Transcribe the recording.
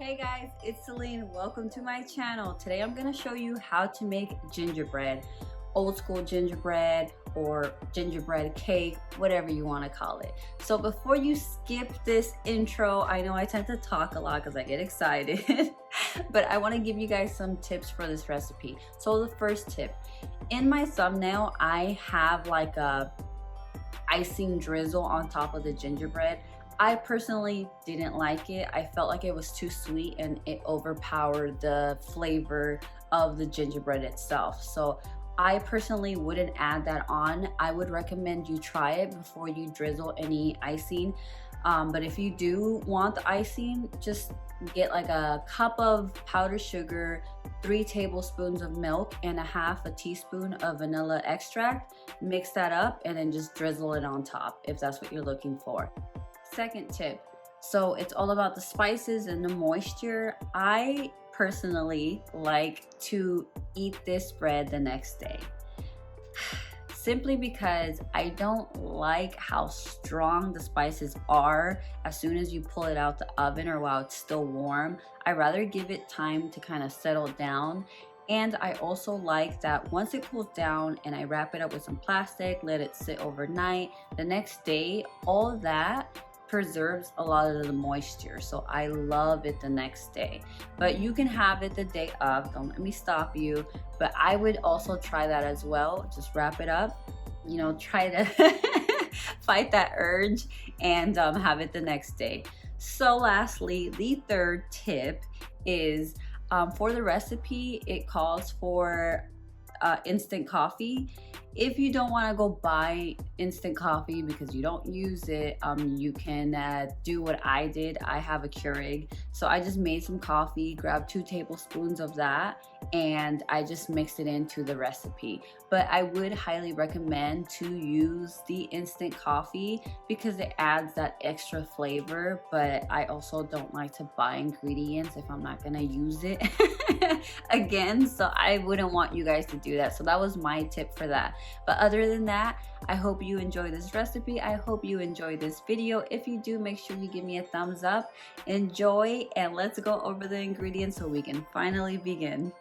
Hey guys, it's Celine. Welcome to my channel. Today I'm going to show you how to make gingerbread. Old school gingerbread or gingerbread cake, whatever you want to call it. So before you skip this intro, I know I tend to talk a lot because I get excited, but I want to give you guys some tips for this recipe. So the first tip, in my thumbnail, I have like a icing drizzle on top of the gingerbread. I personally didn't like it. I felt like it was too sweet and it overpowered the flavor of the gingerbread itself. So I personally wouldn't add that on. I would recommend you try it before you drizzle any icing. But if you do want the icing, just get like a cup of powdered sugar, 3 tablespoons of milk, and a half a teaspoon of vanilla extract. Mix that up and then just drizzle it on top if that's what you're looking for. Second tip, so it's all about the spices and the moisture. I personally like to eat this bread the next day. Simply because I don't like how strong the spices are as soon as you pull it out the oven or while it's still warm. I rather give it time to kind of settle down. And I also like that once it cools down and I wrap it up with some plastic, let it sit overnight, the next day, all that preserves a lot of the moisture. So I love it the next day. But you can have it the day of, don't let me stop you. But I would also try that as well. Just wrap it up, you know, try to fight that urge and have it the next day. So lastly, the third tip is for the recipe, it calls for instant coffee. If you don't want to go buy instant coffee because you don't use it, you can do what I did. I have a Keurig, so I just made some coffee, grabbed 2 tablespoons of that, and I just mixed it into the recipe. But I would highly recommend to use the instant coffee because it adds that extra flavor, but I also don't like to buy ingredients if I'm not gonna use it again, so I wouldn't want you guys to do that. So that was my tip for that. But other than that, I hope you enjoy this recipe. I hope you enjoy this video. If you do, make sure you give me a thumbs up. Enjoy, and let's go over the ingredients so we can finally begin.